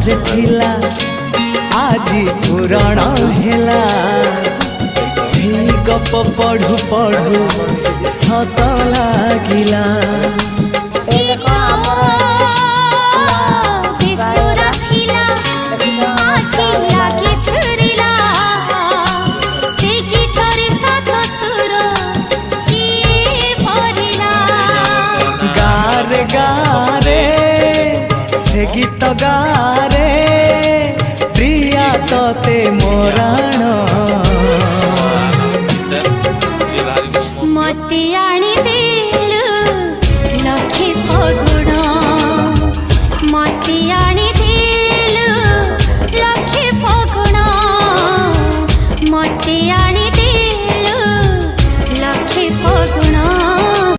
रे थिला आजी पुराण हेला से गप पढ़ु पढ़ु सत लागिला। गारे से गीत गारे